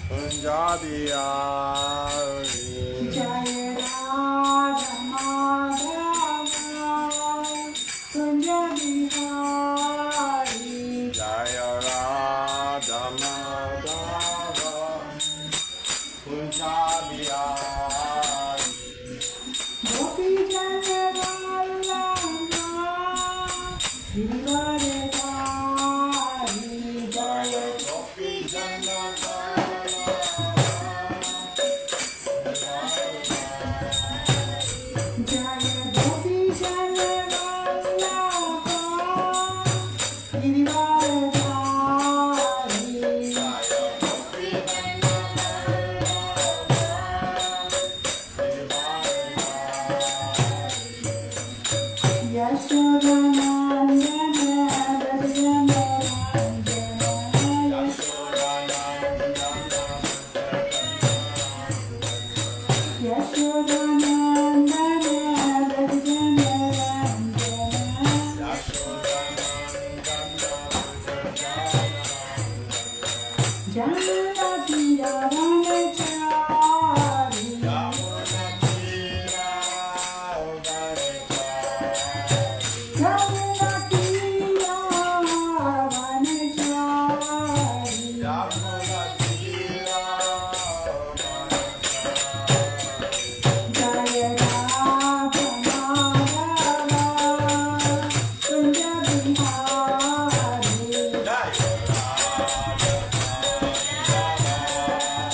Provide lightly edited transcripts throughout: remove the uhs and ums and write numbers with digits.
Punjabi Jaya Radha Madhava Punjabi Hari Jaya Radha Madhava Punjabi Gopi Jaya Vallabha Girivare Dhari Jaya Gopi Jana Jaya Gopi Jaya Vallabha Girivare Dhari Yashoda Nandana Bhajana Nandana Yashoda Nandana Bhajana Nandana Janati Ravanachari Janati Ravanachari Jaya Radha Madhava Punjabi Hari Jaya Radha Madhava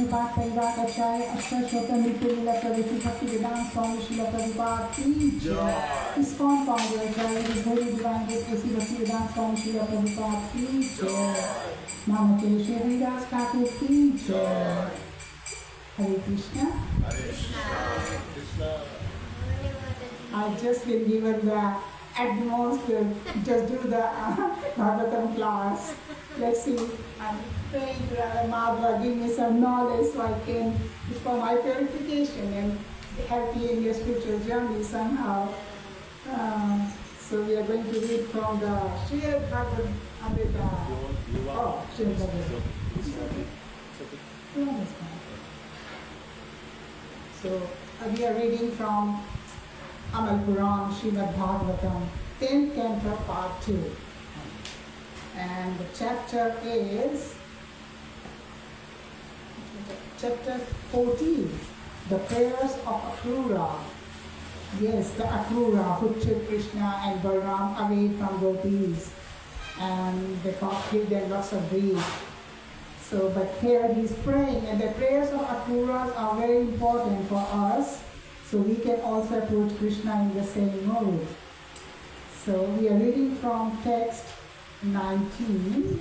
Sripad Parivar Acharya Ashta Shota Nitya Lila Praviti Bhakti Vedanta Swami Srila Prabhupada Ki Jai. ISKCON Founder Acharya His Holy Divine Grace A.C. Bhakti Vedanta Swami Srila Prabhupada Ki Jai. Mama Keleshwar Haridas Thakur Ki Jai. Hare Krishna. Hare Krishna. I just been given the utmost to just do the Bhagavatam class. Let's see. I'm praying to Radha Madhava, give me some knowledge so I can, for my purification and help you in your spiritual journey somehow. So we are going to read from the Srimad Bhagavatam. Oh, Srimad Bhagavatam. So we are reading from Amal Puran, Srimad Bhagavatam, 10th Canto, Part 2. And the chapter is chapter 14, the prayers of Akrura. Yes, the Akrura who took Krishna and Balaram away from gopis and they gave them lots of grief. So, but here he's praying, and the prayers of Akruras are very important for us, so we can also approach Krishna in the same mode. So we are reading from text 19.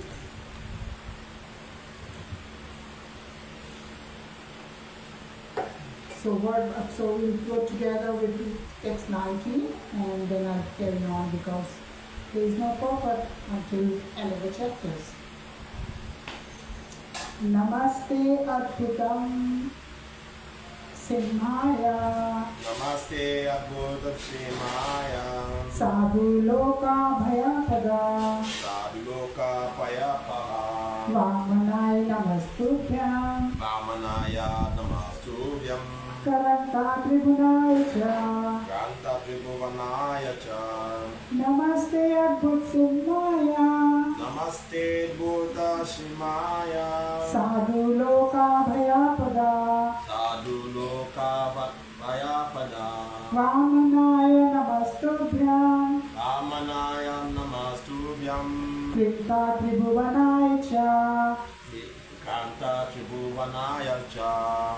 So we'll go together with text 19 and then I'll carry on because there is no purpose until end of the chapters. Namaste Adbhutam Simhaya Namaste Adbhutam Simhaya Sadhu Loka Bhayapada Sadhu Loka Payapaha Vamanaya Namastubhyam Vamanaya Namastubhyam Karanta Tribunaya Cha Kranta Tribhuvanaya Cha Namaste Adbhut Simhaya Namaste Buddha Shimaya Sadhu Loka Bhayapada Sadhu Loka Payapada Vamanaya Namastubhyam Vamanaya Namastubhyam Krita Tribhuvanaya Cha Kranta Tribhuvanaya Cha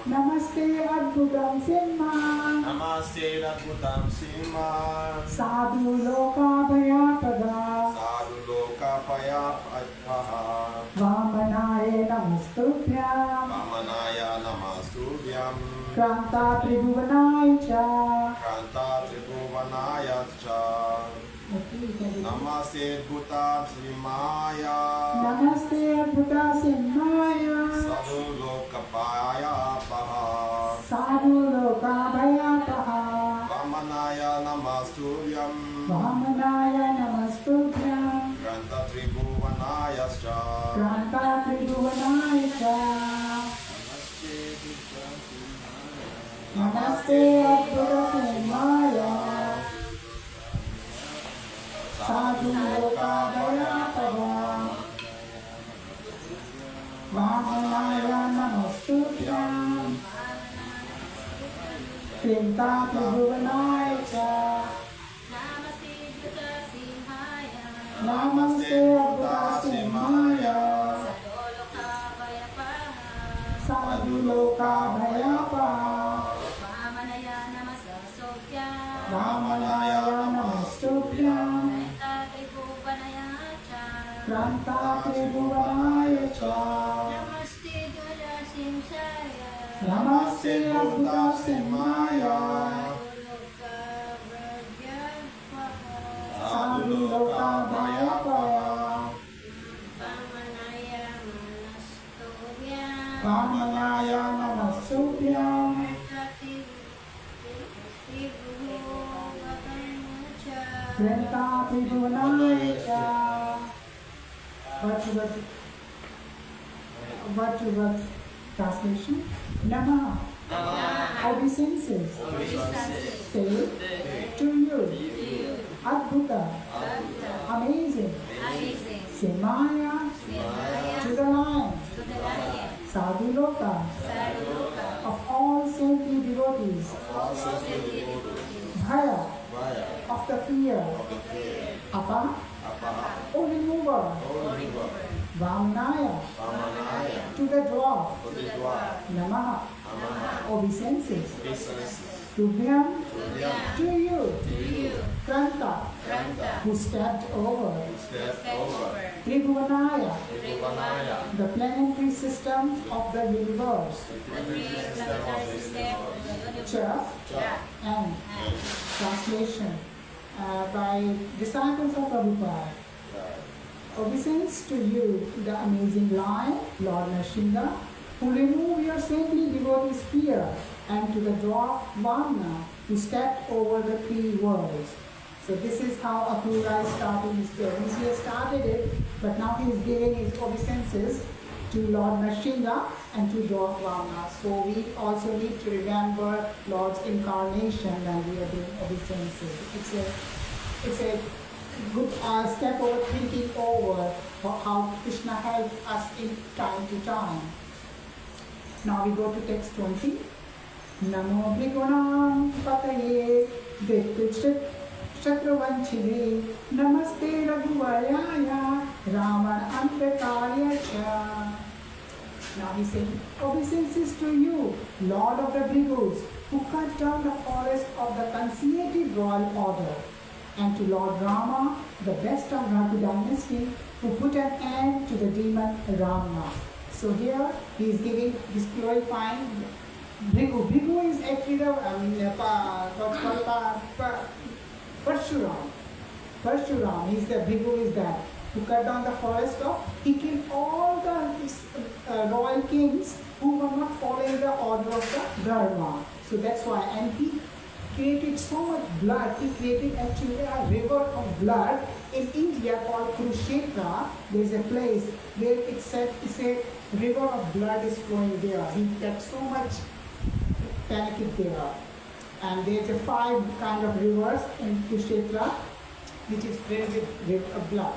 Namaste Adbhutam Simha Namaste Adbhutam Simha Sadhu Loka Bhayapada Sadhu Loka Payapaha Vamanaya Namastubhyam Vamanaya Namastubhyam Kranta Tribhuvanaya Cha. Kranta Tribhuvanaya Cha Namaste Bhuta Simaya Namaste Adbhuta Simhaya Sadhu Loka Payapaha Sadhu Loka Bhayapaha Vamanaya Namastubhyam Vamanaya Namastubhyam Kranta Tribhuvanaya Cha Kranta Tribhuvanaya Cha Namaste Adbhuta Simhaya Sadhu Loka Bhayapada Vamanaya Namastubhyam Krita Tribhuvanaya Cha Namaste Adbhuta Simhaya Sadhu Loka Bhayapaha Vamanaya Namastubhyam Kranta Tribhuvanaya Cha Namaste Adbhuta Simhaya Sadhu Loka Bhayapaha Vamanaya Namastubhyam Krita Tribhuvanaya Cha. What translation? Namaha. Obeisances. Say to you. Adbhuta. Amazing. Simaya. To the line. Sadhu Loka. Of all saintly devotees. Bhaya. Of the fear. Apa. O remover. Vamanaya, Vamanaya, to the dwarf, Bodhidwa, Namaha, Namaha, obeisances, Business, Tubhyam, Turyam, to you, to you, Kranta, Kranta, who stepped over, step over, Tribhuvanaya, Tribhuvanaya, the planetary system of the universe, Cha, and translation by disciples of Prabhupada. Obeisance to you, the amazing Lion, Lord Nrsimha, who remove your saintly devotee's fear, and to the dwarf Vamna, who stepped over the three worlds. So this is how Akrura is starting his journey. He has started it, but now he is giving his obeisances to Lord Nrsimha and to dwarf Vamna. So we also need to remember Lord's incarnation when we are doing obeisances. It's a good step over thinking over how Krishna helped us in time to time. Now we go to text 20. Namo Bhigunam Pataye Dittuchit Chakravanchide Namaste Raghuvayaya Raman Antakarya Cha. Now he said, obeisances to you, Lord of the Bhrigus, who cut down the forest of the conciliated royal order, and to Lord Rama, the best of Raghu dynasty, who put an end to the demon Ravana. So here he is giving, he's glorifying Bhrigu. Bhrigu is actually the Parshuram. Parshuram, he's the Bhrigu is that who cut down the forest of, he killed all the royal kings who were not following the order of the Dharma. So that's why, and he created so much blood, he created actually a river of blood in India called Kurukshetra. There's a place where it's a river of blood is flowing there. He got so much panic there. And there's a 5 kind of rivers in Kurukshetra which is filled with blood.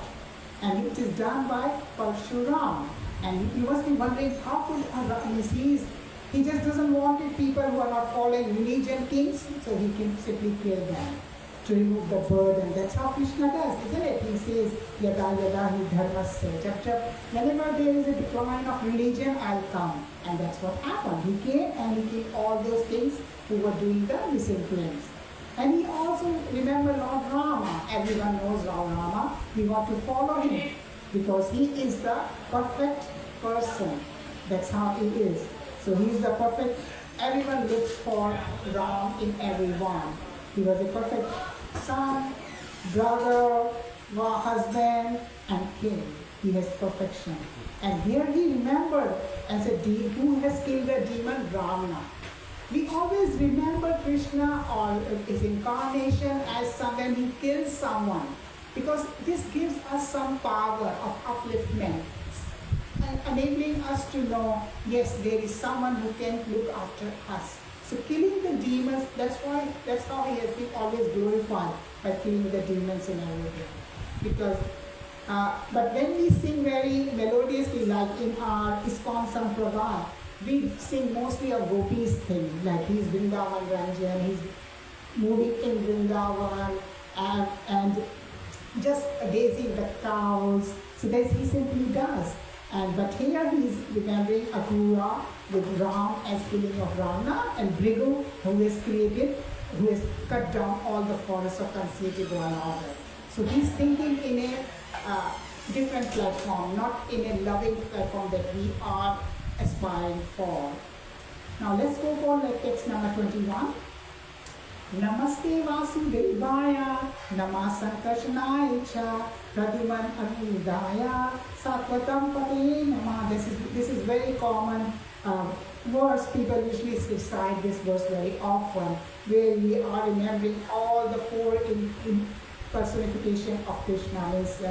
And it is done by Parshuram. And you must be wondering how could he just doesn't want people who are not following religion kings, so he can simply kill them to remove the burden. That's how Krishna does, isn't it? He says, Yada yada hi dharmasya. Whenever there is a decline of religion, I'll come. And that's what happened. He came and he killed all those kings who were doing the missing things. And he also, remember Lord Rama. Everyone knows Lord Rama. We want to follow him because he is the perfect person. That's how he is. So he is the perfect, everyone looks for Ram in everyone. He was a perfect son, brother, husband, and king. He has perfection. And here he remembered as a who has killed the demon Ravana. We always remember Krishna or his incarnation as someone who kills someone, because this gives us some power of upliftment, enabling us to know, yes, there is someone who can look after us. So killing the demons, that's how he has been always glorified, by killing the demons and everything. Because, but when we sing very melodiously, like in our ISKCON Sampradaya, we sing mostly a gopis thing, like he's Vrindavan Ranjan, he's moving in Vrindavan, and just gazing the cows. So that's he simply does. But here he is remembering Akrura with Ram as killing of Ravana, and Bhrigu who has cut down all the forests of conceited royal order. So he's thinking in a different platform, not in a loving platform that we are aspiring for. Now let's go for text number 21. Namaste Vasudevaya, Namasankarshanaaya cha, Pradyuman Anudaya, Satvatam Pataye Namah. This is very common verse. People usually recite this verse very often, where we are remembering all the 4 in personification of Krishna. Is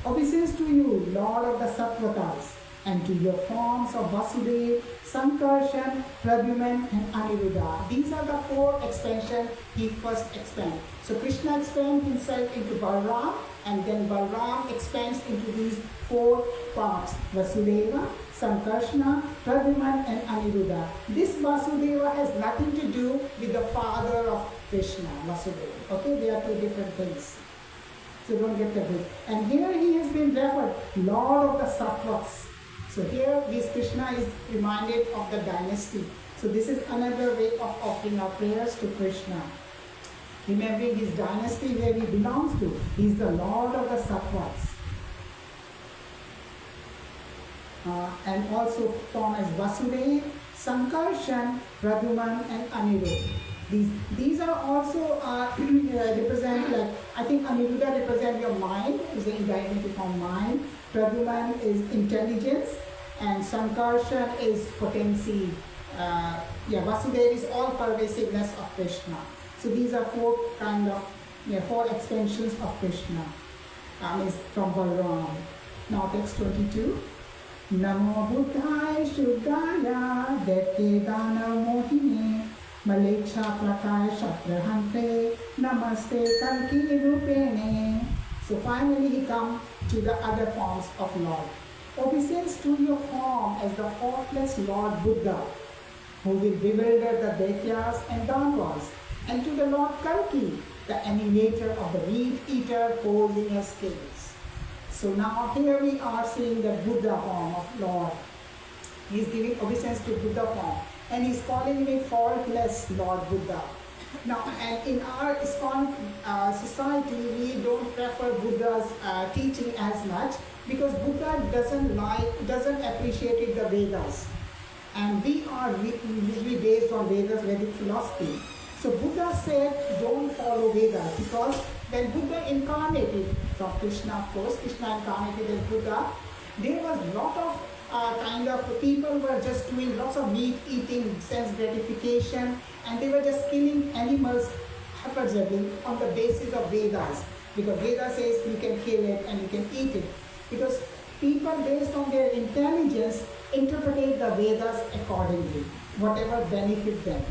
obeisance to you, Lord of the Sattvatas, and to your forms of Vasudeva, Sankarshan, Pradyuman, and Aniruddha. These are the 4 expansions he first expands. So Krishna expands himself into Balram, and then Balram expands into these 4 parts: Vasudeva, Sankarshana, Pradyuman, and Aniruddha. This Vasudeva has nothing to do with the father of Krishna, Vasudeva. Okay, they are 2 different things. So don't get the bit. And here he has been referred, Lord of the Sattvas. So here this Krishna is reminded of the dynasty. So this is another way of offering our prayers to Krishna. Remembering his dynasty where he belongs to. He is the Lord of the Sattvas. And also form as Vasudev, Sankarshan, Pradyuman and Anirudh. These are also represent, like, I think Aniruddha represents your mind, is an identity from mind. Pradyuman is intelligence, and Sankarshan is potency. Vasudev is all pervasiveness of Krishna. So these are four extensions of Krishna. Is from Balaram. Now text 22. Namo Buddhaya Shuddhaya Dete Dana Mohine Malecha Prakaya Shatrahante Namaste Kalki Rupene. So finally he comes to the other forms of Lord. Obeisance to your form as the faultless Lord Buddha, who will bewilder the Daityas and Danvas, and to the Lord Kalki, the annihilator of the meat eater posing as kings. So now here we are seeing the Buddha form of Lord. He is giving obeisance to Buddha form, and he is calling him faultless Lord Buddha. Now, and in our ISKCON society, we don't prefer Buddha's teaching as much because Buddha doesn't appreciate the Vedas, and we are usually based on Vedas, Vedic philosophy. So Buddha said, don't follow Vedas, because when Buddha incarnated from Krishna, of course, Krishna incarnated as Buddha, there was a lot of people were just doing lots of meat eating, sense gratification, and they were just killing animals haphazardly on the basis of Vedas, because Veda says you can kill it and you can eat it, because people based on their intelligence interpret the Vedas accordingly, whatever benefit them.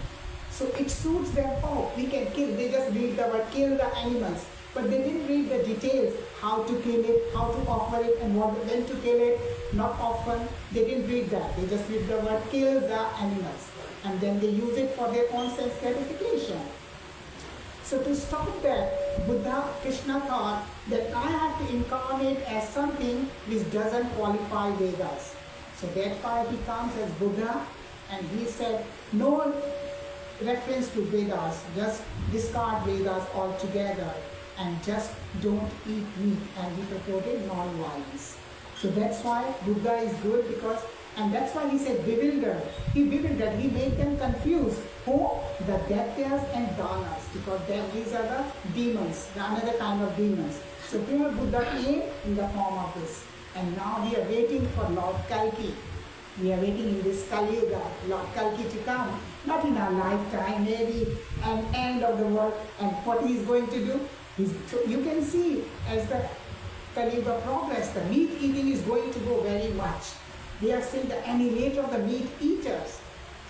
So it suits them, oh, we can kill, they just read the word kill the animals, but they didn't read the details, how to kill it, how to offer it, and when to kill it, not often. They didn't read that, they just read the word kill the animals, and then they use it for their own sense gratification. So to stop that, Krishna thought that I have to incarnate as something which doesn't qualify Vedas. So that's why he comes as Buddha, and he said, no reference to Vedas, just discard Vedas altogether and just don't eat meat, and he purported non-violence. So that's why Buddha is good, because, and that's why he said bewildered. He bewildered, he made them confused. Who? The Daityas and Danas, because these are the demons, another kind of demons. So here Buddha came in the form of this, and now we are waiting for Lord Kalki. We are waiting in this Kali Yuga, Lord Kalki to come, not in our lifetime, maybe an end of the world. And what he is going to do, you can see as the Kali Yuga progress, the meat eating is going to go very much. They are saying the annihilator of the meat eaters,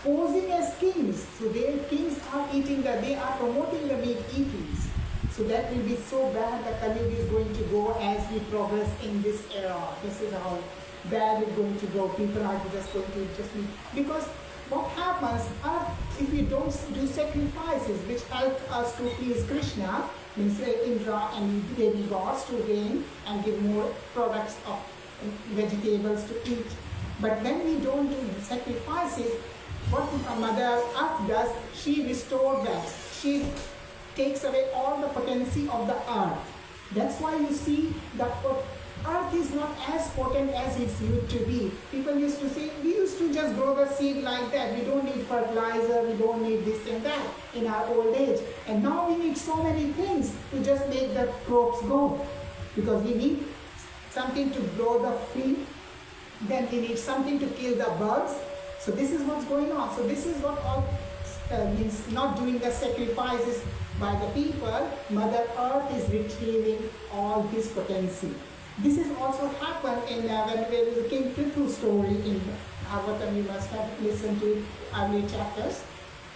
posing as kings. So their kings are eating they are promoting the meat eatings. So that will be so bad, the Kali Yuga is going to go as we progress in this era. This is how bad it's going to go. People are just going to meat. Because what happens if we don't do sacrifices which help us to please Krishna, means Indra and Devi gods to reign and give more products of vegetables to eat. But when we don't do sacrifices, what Mother Earth does, she restores that. She takes away all the potency of the earth. That's why you see that earth is not as potent as it used to be. People used to say, we used to just grow the seed like that. We don't need fertilizer, we don't need this and that in our old age. And now we need so many things to just make the crops go. Because we need something to grow the field, then we need something to kill the bugs. So this is what's going on. So this is what all means, not doing the sacrifices by the people. Mother Earth is retrieving all his potency. This has also happened in when there is a King Prithu story in Bhagavatam. You must have listened to it, earlier chapters,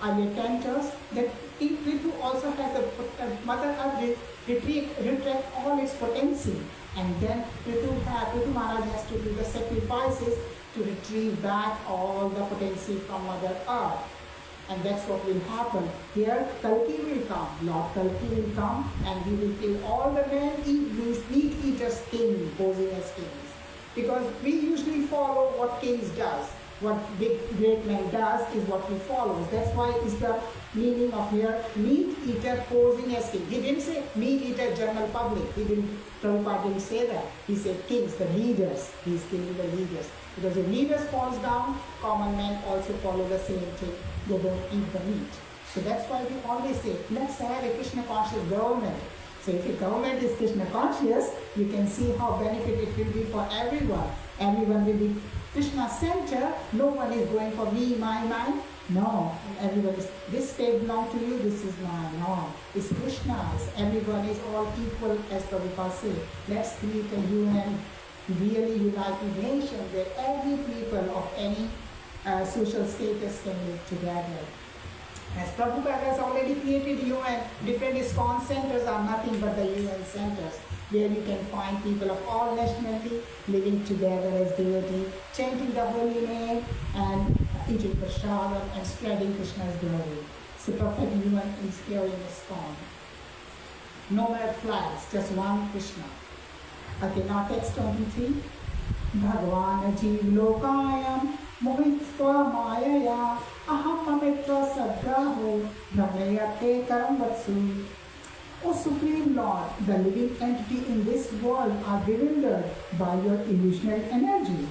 earlier cantos. That King Prithu also has a Mother Earth retract all its potency, and then Prithu Maharaj has to do the sacrifices to retrieve back all the potency from Mother Earth. And that's what will happen. Here, Kalki will come. Lord Kalki will come and he will kill all the men, meat eaters, king, posing as kings. Because we usually follow what kings does. What big great man does is what we follow. That's why it's the meaning of here, meat eater posing as king. He didn't say meat eater general public. Prabhupada didn't say that. He said kings, the leaders. He's killing the leaders. Because if leaders falls down, common men also follow the same thing. They don't eat the meat. So that's why we always say, let's have a Krishna conscious government. So if your government is Krishna conscious, you can see how benefit it will be for everyone. Everyone will be Krishna center. No one is going for me, mine. No. Everyone is, this state belongs to you, this is mine. No. It's Krishna's. Everyone is all equal, as Prabhupada said. Let's create a human, really united nation where every people of any social status can live together. As Prabhupada has already created UN, different ISKCON centers are nothing but the UN centers, where you can find people of all nationality living together as devotees, chanting the holy name and eating prasadam and spreading Krishna's glory. So perfect UN is here in ISKCON. No more flags, just one Krishna. Okay, now text 23. Bhagavan Jeev Lokayam Mohitva Mayaya Aham Mamitra Sadgraho Brahmayate Karamvatsu. O Supreme Lord, the living entity in this world are bewildered by your illusionary energy,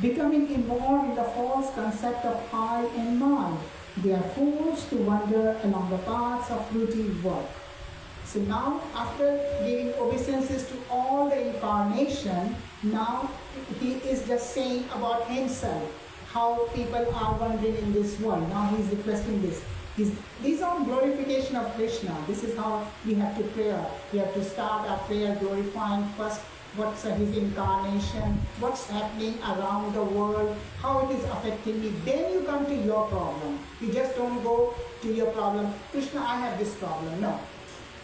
becoming involved in the false concept of I and mine. They are forced to wander along the paths of routine work. So now, after giving obeisances to all the incarnation, now he is just saying about himself, how people are wandering in this world. Now he is requesting this. These are glorification of Krishna. This is how we have to pray. We have to start our prayer glorifying first what's his incarnation, what's happening around the world, how it is affecting me. Then you come to your problem. You just don't go to your problem, Krishna, I have this problem. No.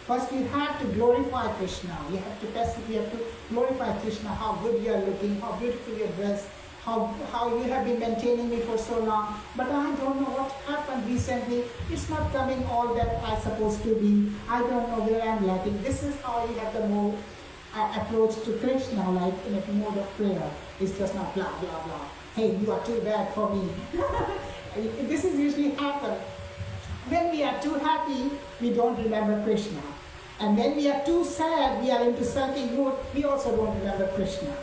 First you have to glorify Krishna. You have to glorify Krishna, how good you are looking, how beautiful you are dressed, how you have been maintaining me for so long. But I don't know what happened recently. It's not coming all that I'm supposed to be. I don't know where I'm lacking. This is how you have the more approach to Krishna, like in a mode of prayer. It's just not blah, blah, blah. Hey, you are too bad for me. This is usually happen. When we are too happy, we don't remember Krishna. And when we are too sad, we are into sulking mood, we also don't remember Krishna.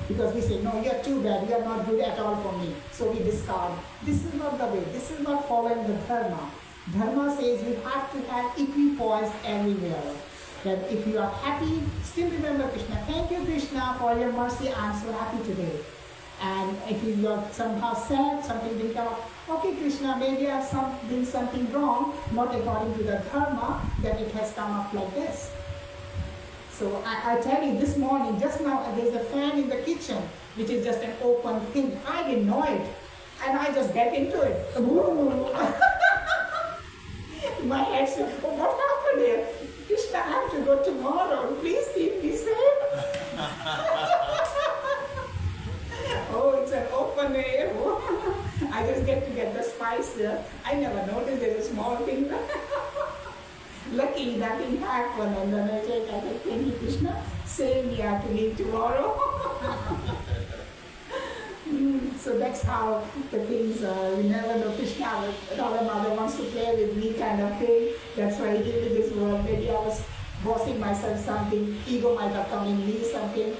Because we say, no, you are too bad, you are not good at all for me. So we discard. This is not the way. This is not following the dharma. Dharma says you have to have equipoise everywhere. That if you are happy, still remember Krishna. Thank you, Krishna, for your mercy. I am so happy today. And if you are somehow sad, something didn't come up, okay, Krishna, maybe I have done something wrong, not according to the dharma, that it has come up like this. So I tell you, this morning, just now, there's a fan in the kitchen, which is just an open thing. I didn't know it. And I just get into it. My head said, oh, what happened here? Krishna, I have to go tomorrow. Please keep me safe. Oh, it's an open air. I just get to get the spice there. I never noticed there's a small thing. Lucky nothing happened. And then I said, thank you, Krishna. Same, we have to leave tomorrow. So that's how the things are. You never know. Krishna, another mother wants to play with me kind of thing. That's why he gave me this world. Maybe I was bossing myself something. Ego might have come in me something.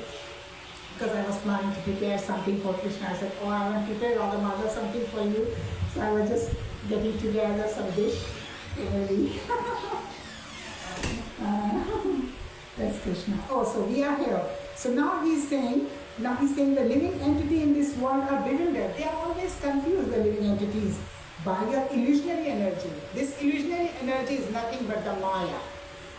Because I was planning to prepare something for Krishna. I said, oh, I want to prepare Radha Mother something for you. So I was just getting together some dish. That's Krishna. Oh, so we are here. So now he's saying the living entity in this world are bewildered. They are always confused, the living entities, by your illusionary energy. This illusionary energy is nothing but the Maya.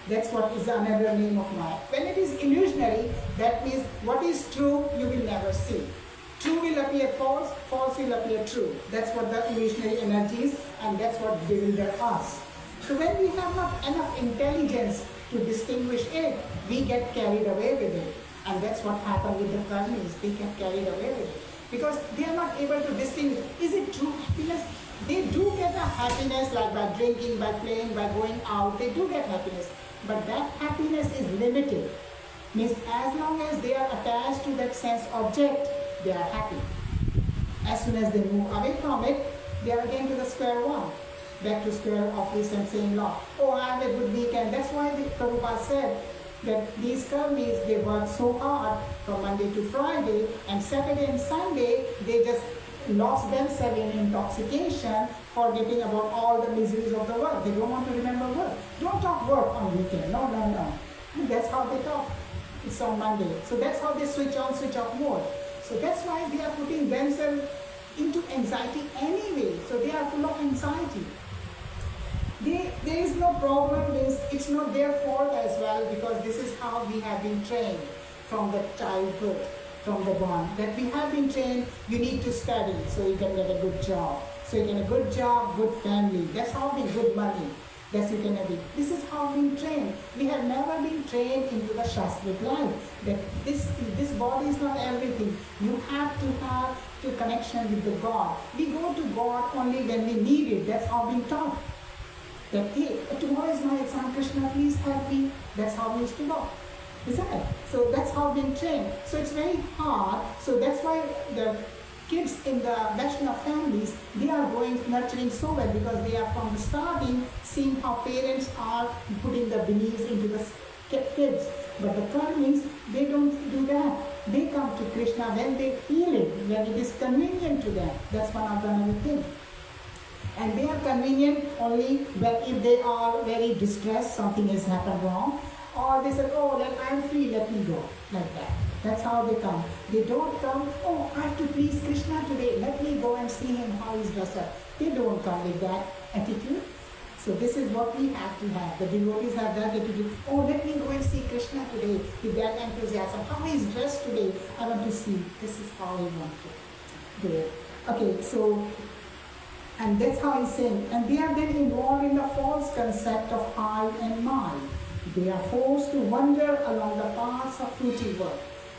That's what is another name of Maya. When it is illusionary, that means what is true, you will never see. True will appear false, false will appear true. That's what the illusionary energy is, and that's what bewilders us. So when we have not enough intelligence to distinguish it, we get carried away with it. And that's what happened with the karmis. They get carried away with it. Because they are not able to distinguish, is it true happiness? They do get a happiness like by drinking, by playing, by going out. They do get happiness. But that happiness is limited. Means as long as they are attached to that sense object, they are happy. As soon as they move away from it, they are again to the square one. Back to square of this and same law. Oh, I have a good weekend. That's why the Prabhupada said that these karmis, they work so hard from Monday to Friday, and Saturday and Sunday, they just lost themselves in intoxication, forgetting about all the miseries of the world. They don't want to remember work. Don't talk work on weekend. No, no, no. And that's how they talk. It's on Monday. So that's how they switch on, switch off mode. So that's why they are putting themselves into anxiety anyway. So they are full of anxiety. There is no problem, it's not their fault as well, because this is how we have been trained from the childhood, from the born. That we have been trained, you need to study so you can get a good job. So you get a good job, good family. That's how we good money. That's you can have it. This is how we've been trained. We have never been trained into the Shastric life. That this body is not everything. You have to have the connection with the God. We go to God only when we need it. That's how we've been taught. That, hey, tomorrow is my exam, Krishna, please help me. That's how we used to go. Isn't it? So that's how we've been trained. So it's very hard. So that's why the kids in the Vaishnava families, they are going nurturing so well, because they are from the starting seeing how parents are putting the beliefs into the kids. But the karmis, they don't do that. They come to Krishna when they feel it, when it is convenient to them. That's one of the another thing. And they are convenient only when if they are very distressed, something has happened wrong, or they say, oh, I am free, let me go, like that. That's how they come. They don't come, oh, I have to please Krishna today, let me go and see him how he's dressed up. They don't come with that attitude. So this is what we have to have. The devotees have that attitude, oh, let me go and see Krishna today, with that enthusiasm. How he's dressed today, I want to see. This is how we want to do it. Okay, so, and that's how he's saying. And they are then involved in the false concept of I and mine. They are forced to wander along the paths of fruity work.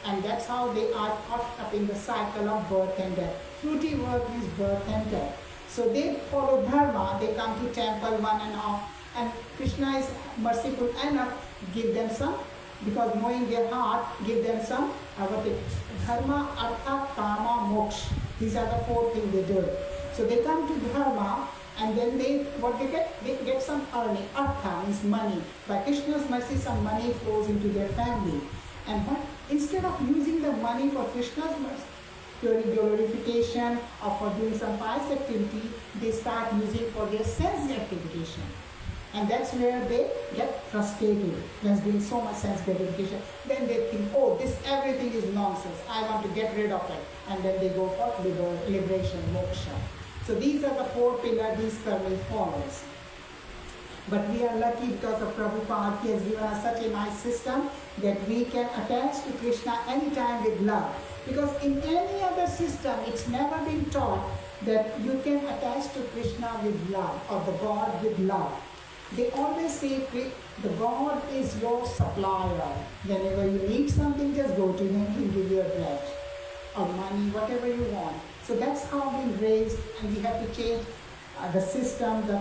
And that's how they are caught up in the cycle of birth and death. Fruity work is birth and death. So they follow dharma, they come to temple one and off. And Krishna is merciful enough, give them some, because knowing their heart, give them some, dharma, artha, kama, moksha. These are the four things they do. So they come to dharma, and then what they get? They get some earning. Artha means money. By Krishna's mercy, some money flows into their family. And but instead of using the money for Krishna's mercy, glorification, or for doing some pious activity, they start using for their sense gratification. And that's where they get frustrated. There's been so much sense gratification. Then they think, oh, this everything is nonsense. I want to get rid of it. And then they go for liberation, moksha. So these are the four pillars these karmis follows. But we are lucky because of Prabhupada. He has given us such a nice system that we can attach to Krishna anytime with love. Because in any other system, it's never been taught that you can attach to Krishna with love or the God with love. They always say the God is your supplier. Whenever you need something, just go to him, he'll give you a bread or money, whatever you want. So that's how we're raised, and we have to change the system, the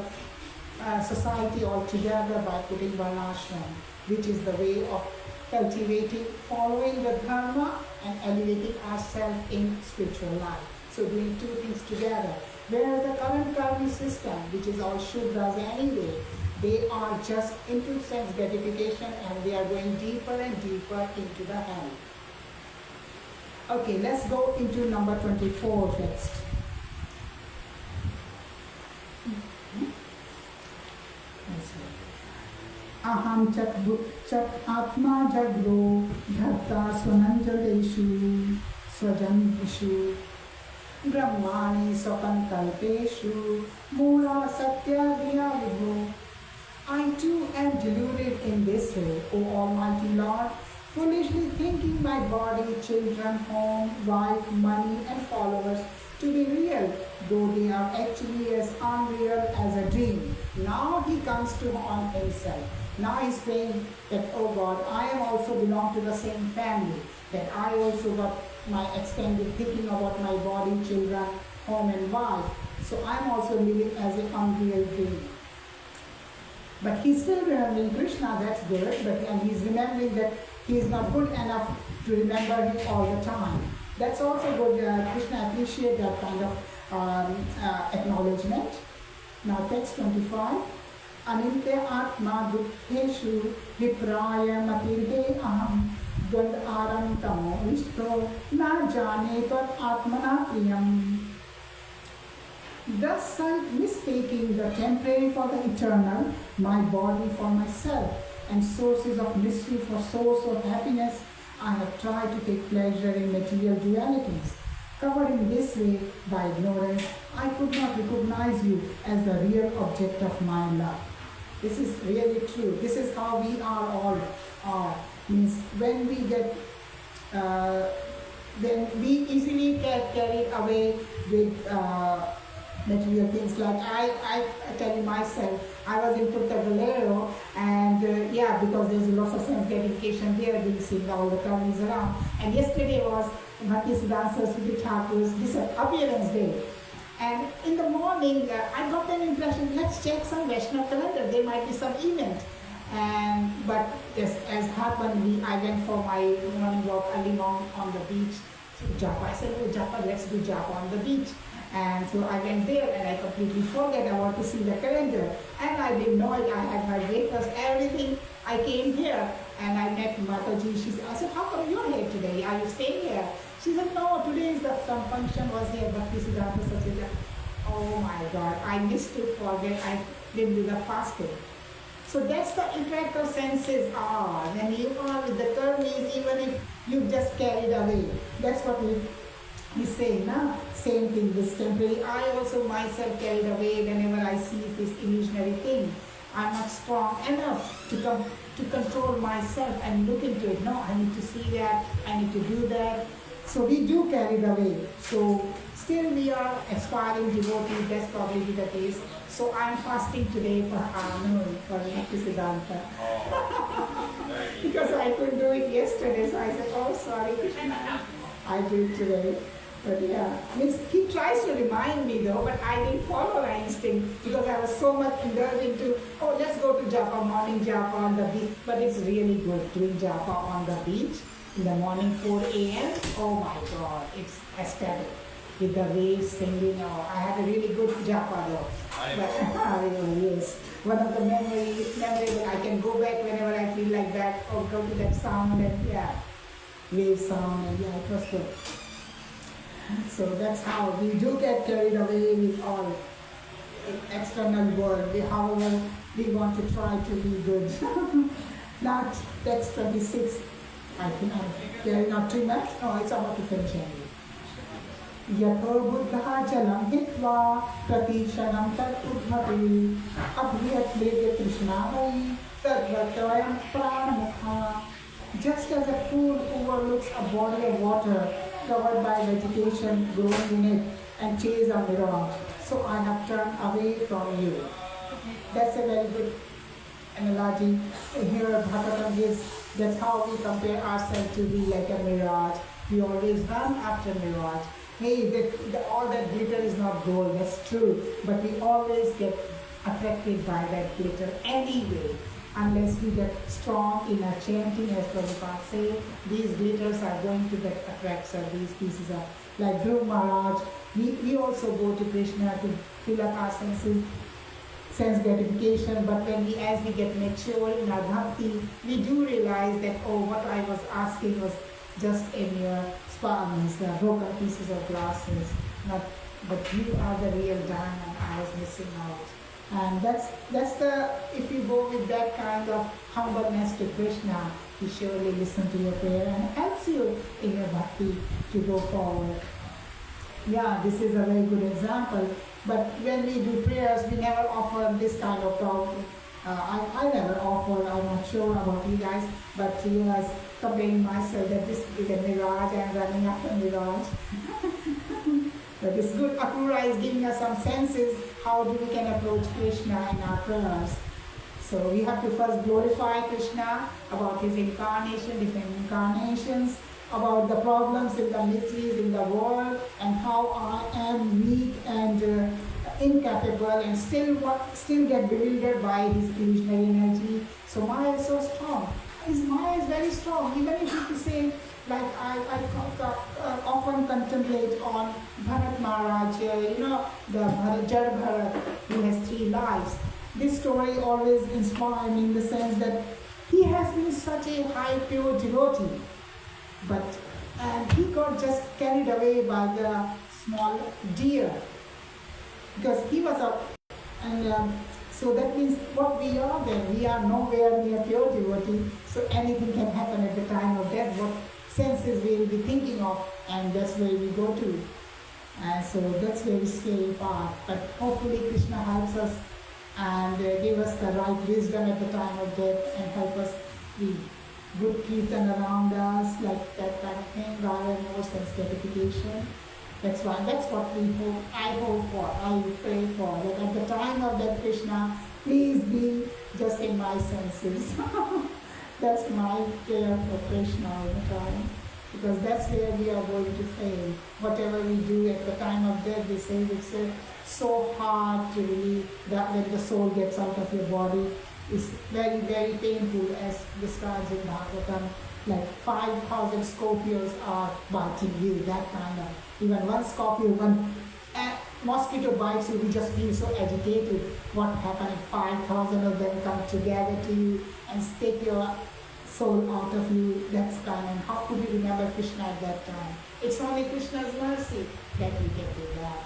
society altogether by putting varnashram, which is the way of cultivating, following the dharma and elevating ourselves in spiritual life. So doing two things together. Whereas the current karmi system, which is all Shudras anyway, they are just into sense gratification and they are going deeper and deeper into the hell. Okay, let's go into number 24 next. Aham chak atma jagro dharta swananjaleshu swajanvishu brahmani sapankalpeshu mula satya vibhu. I too am deluded in this way, O Almighty Lord, foolishly thinking my body, children, home, wife, money and followers to be real, though they are actually as unreal as a dream. Now he comes to on himself. Now he's saying that, oh God, I am also belong to the same family, that I also got my extended thinking about my body, children, home and wife. So I'm also living as an unreal dream. But he's still remembering Krishna, that's good, and he's remembering that he is not good enough to remember him all the time. That's also good. Krishna appreciates that kind of acknowledgement. Now text 25. Anintya atma dukkheshu vipraya matirhe aham gand aram tamo vishto na jane tvat atmana priyam. Thus, mistaking the temporary for the eternal, my body for myself, and sources of mystery for source of happiness, I have tried to take pleasure in material dualities. Covered in this way by ignorance, I could not recognize you as the real object of my love. This is really true. This is how we are all are. Means when we get, then we easily get carried away with material things. Like I tell you myself, I was in Puttagalero, and because there's lots of sense gratification there, we see all the families around. And yesterday was Bhakti Siddhanta Saraswati Thakur's appearance day. And in the morning, I got an impression, let's check some Vaishnava calendar, there might be some event. But as happened, I went for my morning walk early on the beach. So Japa, I said, oh Japa, let's do Japa on the beach. And so I went there and I completely forget I want to see the calendar. And I didn't know it, I had my breakfast, everything. I came here and I met Mataji. I said, how come you're here today? Are you staying here? She said, no, today is some function was here, Bhakti Siddhanta Saraswati. Oh my God, I missed to forget, I didn't do the fasting. So that's the effect of senses are. When you are with the karmis, even if you just carried away. That's what we say, na? Same thing, this temporary. I also myself carried away whenever I see this illusionary thing. I'm not strong enough to control myself and look into it. No, I need to see that, I need to do that. So we do carry the way. So still we are aspiring devotees, that's probably the case. So I'm fasting today for Bhakti Siddhanta. Because I couldn't do it yesterday, so I said, oh sorry, I do it today. But yeah, he tries to remind me though, but I didn't follow my instinct because I was so much indulged into, oh let's go to Japa, morning Japa on the beach. But it's really good doing Japa on the beach in the morning 4 a.m. Oh my God, it's ecstatic. With the waves singing, I had a really good Japa though. But, yes, one of the memories that I can go back whenever I feel like that, or go to that sound and wave sound, and it was good. So that's how we do get carried away with all external world. However, we want to try to be good. Now, text 26. I think I'm carrying out too much. No, it's about to finish anyway. Yato buddha jalam hitva pratishanam tat udbhavi abhyatlete krishnavai tadvatayam pranamukha. Just as a fool overlooks a body of water covered by vegetation growing in it and chase a mirage, so I have turned away from you. That's a very good analogy. Here Bhagavatam gives, that's how we compare ourselves to be like a mirage. We always run after mirage. Hey, all that glitter is not gold, that's true, but we always get attracted by that glitter anyway. Unless we get strong in our chanting, as Prabhupada said, these glitters are going to get attracted, these pieces of, like Dhruv Maharaj, we also go to Krishna to fill up our senses, sense gratification, but as we get mature in our bhakti, we do realize that, oh, what I was asking was just a mere spans, the broken pieces of glasses, but you are the real diamond I was missing out. And that's the, if you go with that kind of humbleness to Krishna, he surely listens to your prayer and helps you in your bhakti to go forward. Yeah, this is a very good example. But when we do prayers, we never offer this kind of problem. I never offer, I'm not sure about you guys, but you guys comparing myself that this is a mirage, I'm running after mirage. But it's good. Akrura is giving us some senses how we can approach Krishna in our prayers. So we have to first glorify Krishna about his incarnation, different incarnations, about the problems and the mysteries in the world, and how I am weak and incapable and still get bewildered by his illusionary energy. So Maya is so strong. His Maya is very strong. Even if you say, like often contemplate on Bharat Maharaj, the Jad Bharat, who has 3 lives. This story always inspired me in the sense that he has been such a high pure devotee, and he got just carried away by the small deer, because he was so that means what we are then, we are nowhere near pure devotee, so anything can happen at the time of death, what senses we will be thinking of, and that's where we go to. And so that's very scary part, but hopefully Krishna helps us and give us the right wisdom at the time of death and help us be good kirtan around us, like that kind of thing, rather than more sense gratification. That's what we hope, I hope for, I pray for, that at the time of death, Krishna, please be just in my senses. That's my prayer for Krishna all the time, because that's where we are going to fail. Whatever we do at the time of death, they say it's so hard to really, that when the soul gets out of your body, it's very, very painful, as described in Bhagavatam, like 5,000 scorpions are biting you, that kind of. Even one scorpion, one mosquito bites you, you just feel so agitated. What happened if 5,000 of them come together to you and take your soul out of you? That's kind of, how could you remember Krishna at that time? It's only Krishna's mercy that we can do that.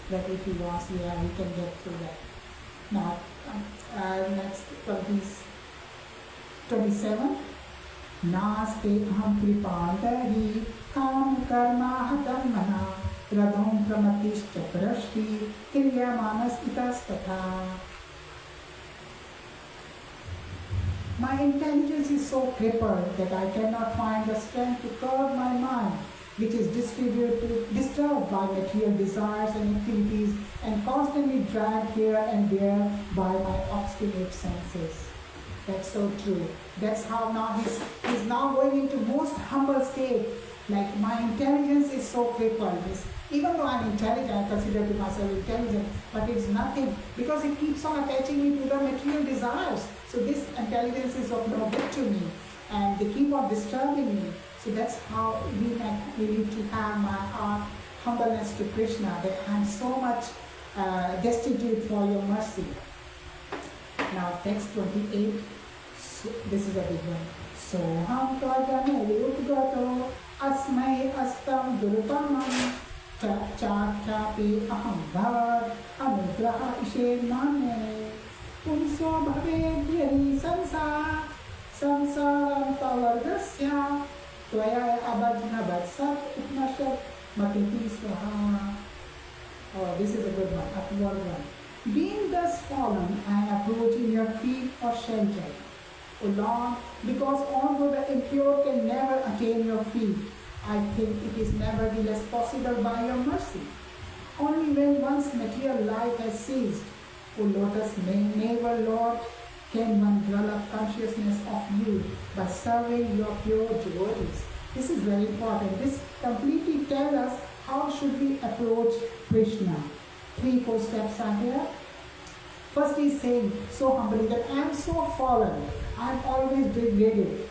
That if he wants, we can get through that. Now, next 27. नास्ते अहं कृपान्तरि काम Karma Dharmana रघुं प्रमतिश्च परश्री क्रियमाणस्थितस्तथा. My intelligence is so crippled that I cannot find the strength to curb my mind, which is disturbed by material desires and activities and constantly dragged here and there by my obstinate senses. That's so true. That's how now he's now going into most humble state. Like, my intelligence is so crippled. Even though I'm intelligent, I consider to myself intelligent, but it's nothing, because it keeps on attaching me to the material desires. So this intelligence is of no good to me, and they keep on disturbing me. So that's how we need to have our humbleness to Krishna, that I'm so much destitute for your mercy. Now text 28, so this is a big one. Soham tvagame yudgato asmai astam durupamam chachapi aham bhav anugraha ishe mane punso bhave yari samsaram tavargasya tvaya abhajna vatsat upnashat matiti swaha. Oh, this is a good one, upward one. Being thus fallen and approaching your feet for shelter, O Lord, because although the impure can never attain your feet, I think it is nevertheless possible by your mercy. Only when one's material life has ceased, O lotus navel Lord, can one develop consciousness of you by serving your pure devotees. This is very important. This completely tells us how should we approach Krishna. 3-4 steps are here. First he's saying so humbly that I am so fallen, I am always degraded,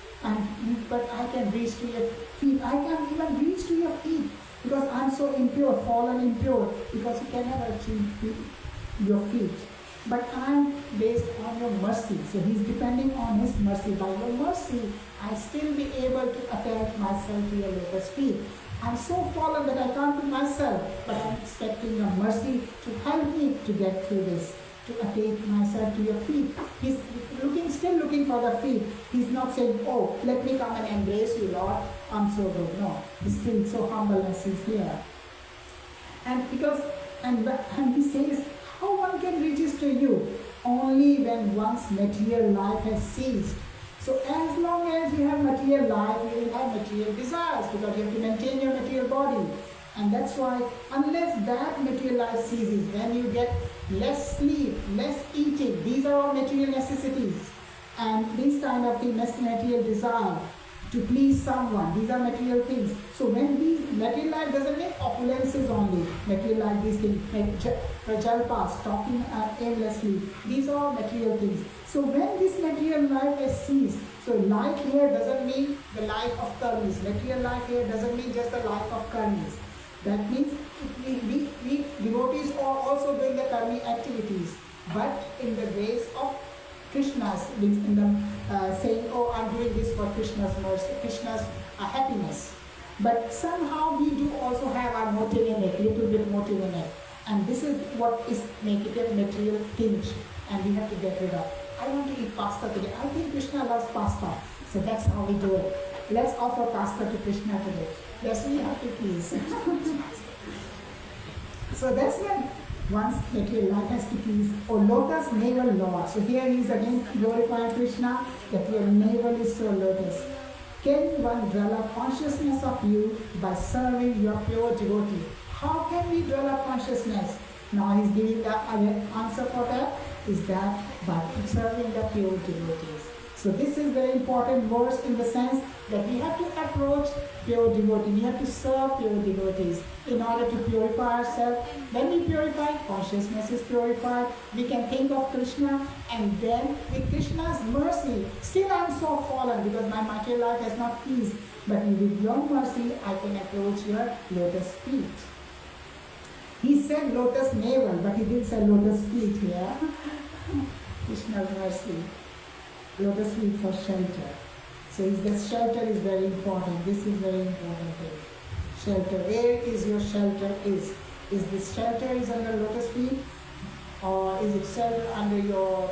but I can reach to your feet. I can't even reach to your feet because I am so impure, fallen impure, because you can never achieve your feet. But I am based on your mercy. So he's depending on his mercy. By your mercy, I still be able to attach myself to your lotus feet. I'm so fallen that I can't do myself, but I'm expecting your mercy to help me to get through this, to attach myself to your feet. He's still looking for the feet. He's not saying, oh, let me come and embrace you, Lord, I'm so good. No, he's still so humble as he's here. And he says, how one can register you? Only when one's material life has ceased. So as long as you have material life, you will have material desires, because you have to maintain your material body. And that's why, unless that material life ceases, then you get less sleep, less eating. These are all material necessities. And these kind of things, material desire, to please someone. These are material things. So when these material life doesn't mean opulences only. Material life, these things, prajalpas, talking aimlessly. These are material things. So when this material life is ceased, so life here doesn't mean the life of karmis. Material life here doesn't mean just the life of karmis. That means we devotees are also doing the karmic activities, but in the ways of Krishna's, in the saying, oh, I'm doing this for Krishna's mercy, Krishna's happiness. But somehow we do also have our motive in it, little bit motive in it. And this is what is negative material tinge, and we have to get rid of. I want to eat pasta today. I think Krishna loves pasta. So that's how we do it. Let's offer pasta to Krishna today. Let's be happy, please. So that's when once material life has to please. Oh, lotus navel Lord. So here he is again glorifying Krishna, that your navel is so lotus. Can one develop consciousness of you by serving your pure devotee? How can we develop consciousness? Now he's giving the answer for that, is that by serving the pure devotees. So this is very important verse in the sense that we have to approach pure devotee. We have to serve pure devotees in order to purify ourselves. When we purify, consciousness is purified. We can think of Krishna, and then with Krishna's mercy, still I am so fallen because my material life has not pleased. But with your mercy, I can approach your lotus feet. He said lotus navel, but he didn't say lotus feet here. Krishna's mercy. Lotus feet for shelter. So this shelter is very important. This is very important thing. Shelter. Where is your shelter is? Is this shelter is under lotus feet? Or is it shelter under your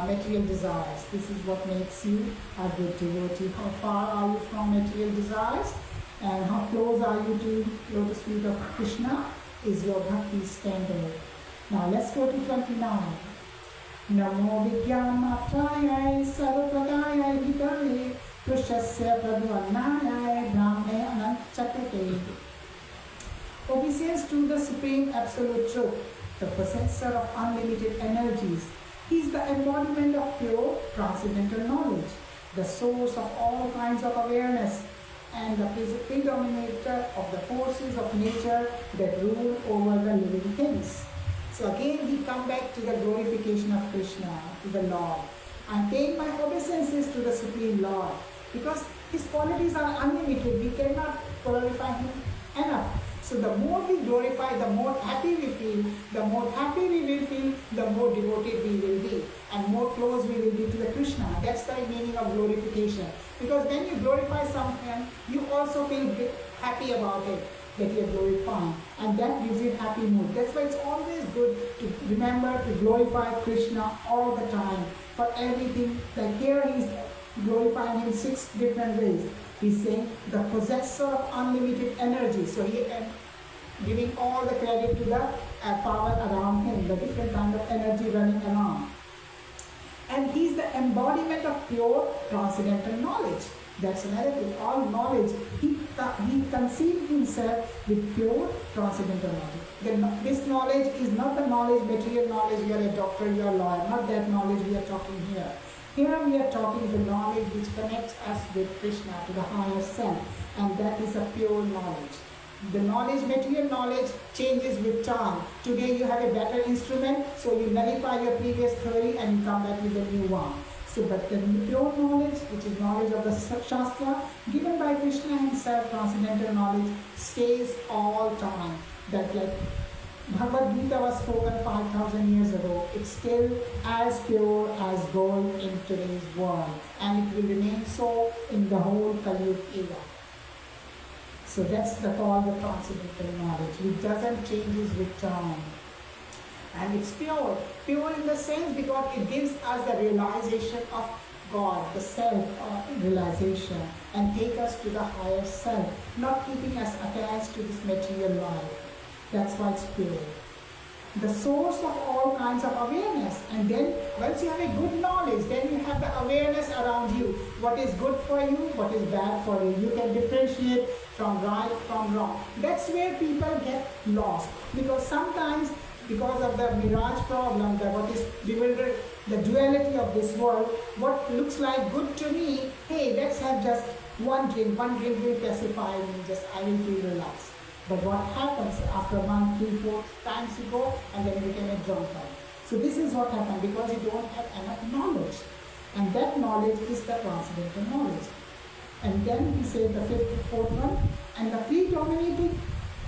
material desires? This is what makes you a good devotee. How far are you from material desires? And how close are you to lotus feet of Krishna? Is your bhakti standard. Now let's go to 29. Namo Vidyamatrayai Sarvapradayai Vitale Pushasya Pradvanayai Brahme Ananchakate. Obeisance to the Supreme Absolute Truth, the possessor of unlimited energies. He is the embodiment of pure transcendental knowledge, the source of all kinds of awareness, and the predominator of the forces of nature that rule over the living things. So again we come back to the glorification of Krishna, to the Lord. I'm paying my obeisances to the Supreme Lord because His qualities are unlimited. We cannot glorify Him enough. So the more we glorify, the more happy we feel. The more happy we will feel, the more devoted we will be. And more close we will be to the Krishna. That's the meaning of glorification. Because when you glorify something, you also feel happy about it, that you are glorifying. And that gives you a happy mood. That's why it's always good to remember to glorify Krishna all the time. For everything, like here he's glorifying Him 6 different ways. He's saying the possessor of unlimited energy. So he is giving all the credit to the power around him, the different kind of energy running around. And he's the embodiment of pure transcendental knowledge. That's another thing. All knowledge, he conceived himself with pure transcendental knowledge. This knowledge is not the knowledge, material knowledge, you are a doctor, you are a lawyer. Not that knowledge we are talking here. Here we are talking the knowledge which connects us with Krishna to the higher self, and that is a pure knowledge. The knowledge, material knowledge, changes with time. Today you have a better instrument, so you nullify your previous theory and you come back with a new one. So, but the pure knowledge, which is knowledge of the Shastra, given by Krishna himself, transcendental knowledge, stays all time. That like Bhagavad Gita was spoken 5,000 years ago. It's still as pure as gold in today's world, and it will remain so in the whole Kali Yuga era. So that's the call, the transcendental knowledge, which doesn't change with time. And it's pure. Pure in the sense because it gives us the realization of God, the self-realization, and take us to the higher self, not keeping us attached to this material life. That's why it's pure. The source of all kinds of awareness. And then once you have a good knowledge, then you have the awareness around you. What is good for you, what is bad for you. You can differentiate from right from wrong. That's where people get lost. Because sometimes, because of the mirage problem, what is bewildered, the duality of this world, what looks like good to me, hey, let's have just one drink will pacify me, just I will feel relaxed. But what happens after 1, 3, 4 times you go and then you become a drunkard. So this is what happened because you don't have enough knowledge. And that knowledge is the transcendental knowledge. And then he said the fourth one, and the predominating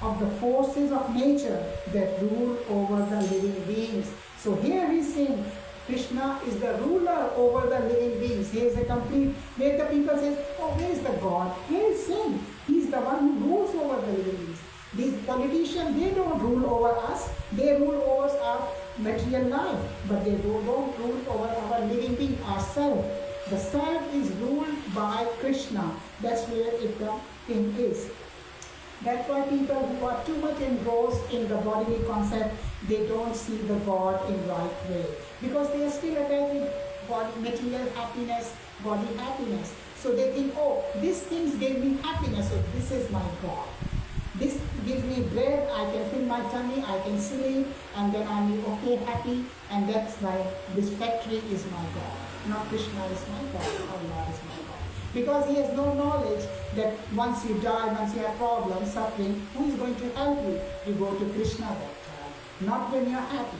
of the forces of nature that rule over the living beings. So here he is saying Krishna is the ruler over the living beings. He is a complete, where the people say, oh, where is the God? Here he is saying, he is the one who rules over the living beings. These politicians, they don't rule over us, they rule over our material life, but they don't rule over our living being, ourselves. The self is ruled by Krishna. That's where the thing is. That's why people who are too much engrossed in the bodily concept, they don't see the God in right way. Because they are still attaching body, material happiness, body happiness. So they think, oh, these things gave me happiness, so this is my God. This gives me bread, I can fill my tummy, I can sleep, and then I'm okay, happy, and that's why this factory is my God. Not Krishna is my God, Allah is my God. Because he has no knowledge that once you die, once you have problems, suffering, who is going to help you? You go to Krishna that time, not when you're happy.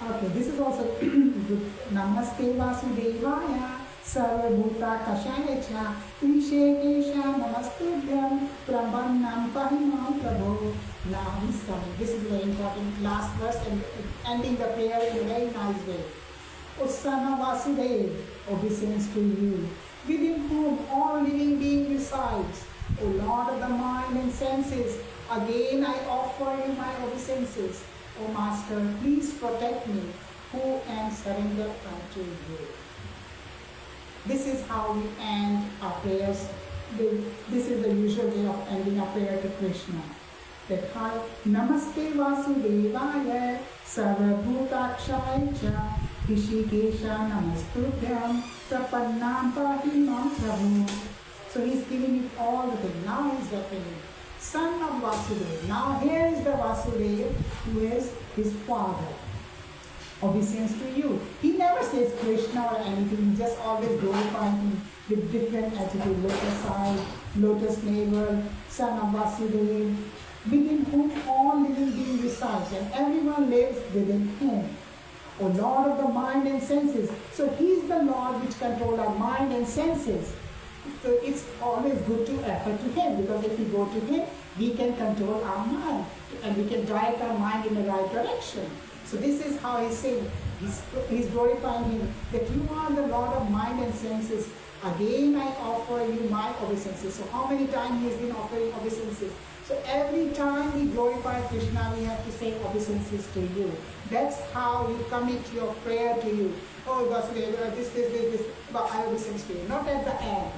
Okay, this is also good. Namaste Vasudevaya Sarvabhuta Kashaya Cha Vishekesha Namastubhyam Prabhannam Pahimam Prabhu. Now he's coming. This is very important. Last verse and ending the prayer in a very nice way. O Son of Vasudeva, obeisance to you, within whom all living being resides. O Lord of the mind and senses, again I offer you my obeisances. O Master, please protect me, who am surrendered unto you. This is how we end our prayers. This is the usual way of ending our prayer to Krishna. That how Namaste Vasudevaya Sarvabhutakshaya Cha Rishikesha Namastubhyam Prapannam Pahimam Prabhu. So he's giving it all the things. Now he's referring. Son of Vasudeva. Now here is the Vasudeva who is his father. Obeisance to you. He never says Krishna or anything. He just always glorifying him with different attitude. Lotus eye, lotus navel, son of Vasudeva, within whom all living beings resides, and everyone lives within him. O Lord of the mind and senses. So he is the Lord which controls our mind and senses. So it's always good to refer to him, because if we go to him, we can control our mind and we can direct our mind in the right direction. So this is how he's saying, he's glorifying him, that you are the Lord of mind and senses. Again I offer you my obeisances. So how many times he has been offering obeisances? So every time we glorify Krishna, we have to say obeisances to you. That's how you commit your prayer to you. Oh, Vasudeva, this, but I obeisance to you. Not at the end.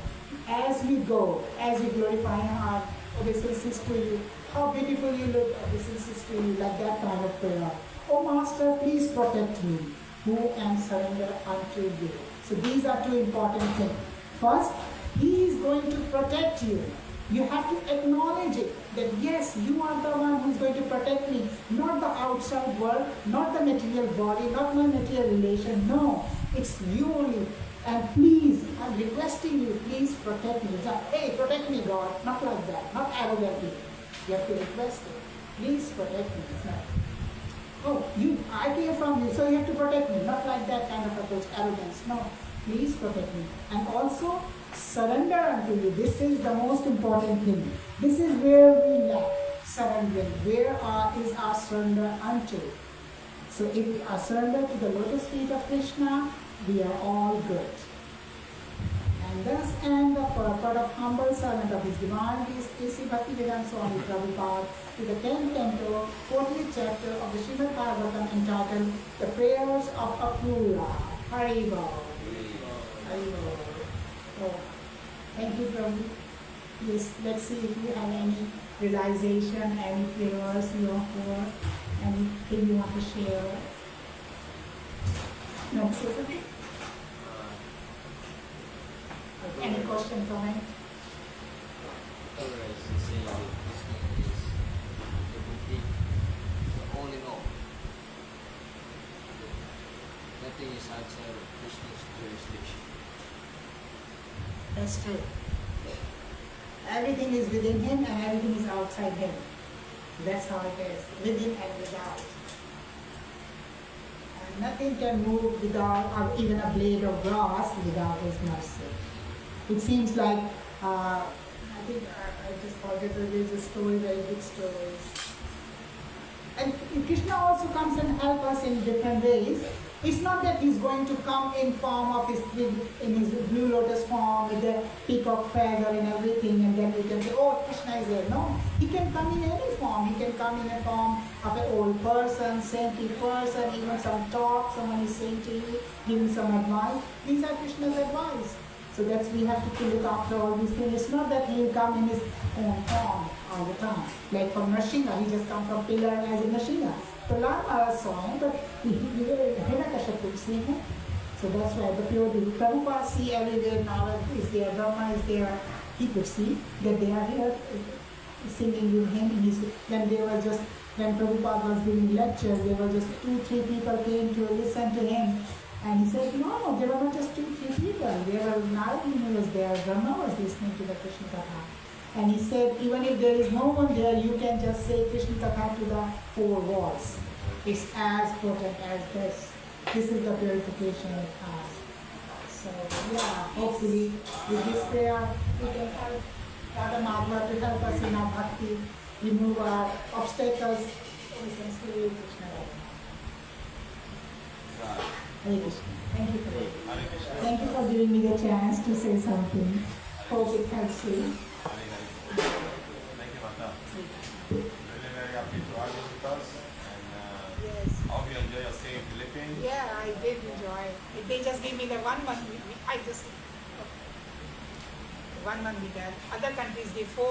As we go, as we glorify our obeisances to you, how beautiful you look, obeisances to you, like that kind of prayer. Oh Master, please protect me, who am surrendered unto you. So these are two important things. First, he is going to protect you. You have to acknowledge it, that yes, you are the one who is going to protect me, not the outside world, not the material body, not my material relation. No, it's you only. And please, I'm requesting you, please protect me. Hey, protect me, God. Not like that, not arrogantly. You have to request it. Please protect me. Oh, I came from you, so you have to protect me. Not like that kind of approach, arrogance. No, please protect me. And also, surrender unto you. This is the most important thing. This is where we lack surrendering. Where is our surrender unto? So if we are surrendered to the lotus feet of Krishna, we are all good. And thus end the purport of humble servant of His Divine Grace A.C. Bhaktivedanta Swami Prabhupada to the 10th canto, 40th chapter of the Srimad Bhagavatam entitled The Prayers of Akrura. Haribo. Haribo. Oh, thank you, Prabhu. Yes, let's see if you have any realization, any prayers you want for, anything you want to share. No, say something? Any question, comment? Otherwise, you say that Krishna is the complete, the all in all. Nothing is outside of Krishna's jurisdiction. That's true. Everything is within him and everything is outside him. That's how it is, within and without. And nothing can move without, or even a blade of grass without his mercy. It seems like, I think I just forget, there is a story, very good stories. And Krishna also comes and helps us in different ways. It's not that he's going to come in form of in his blue lotus form with the peacock feather and everything, and then we can say, oh, Krishna is there. No, he can come in any form. He can come in a form of an old person, saintly person, even some talk, someone is saying to you, giving some advice. These are Krishna's advice. So that's, we have to look after all these things. It's not that he will come in his own form all the time. Like from Nrsimha, he just come from pillar as a Nrsimha. So Lama saw him, but Hiranyakashipu could see him. So that's why the pure devotee, Prabhupada see everywhere, Narad is there, Brahma is there. He could see that they are here singing with him. Then they were just, when Prabhupada was giving lectures, there were just 2-3 people came to listen to him. And he said, no, there were not just 2-3 people. There were Narad Muni was there, Brahma was listening to the Krishna Katha. And he said, even if there is no one there, you can just say Krishna Katha to the 4 walls. It's as potent as this. This is the purification it has. So yeah, hopefully with this prayer, we can help Radha Madhava to help us in our bhakti, remove our obstacles. Listen to Krishna. Hare Krishna. Thank you for it. Thank you for giving me the chance to say something. Hope it helps you. Thank you, Mata. Really very happy to have you with us. And Yes. hope you enjoy your stay in Philippines. Yeah, I did enjoy. They just gave me the 1 month. I just 1 month with that. Other countries give 4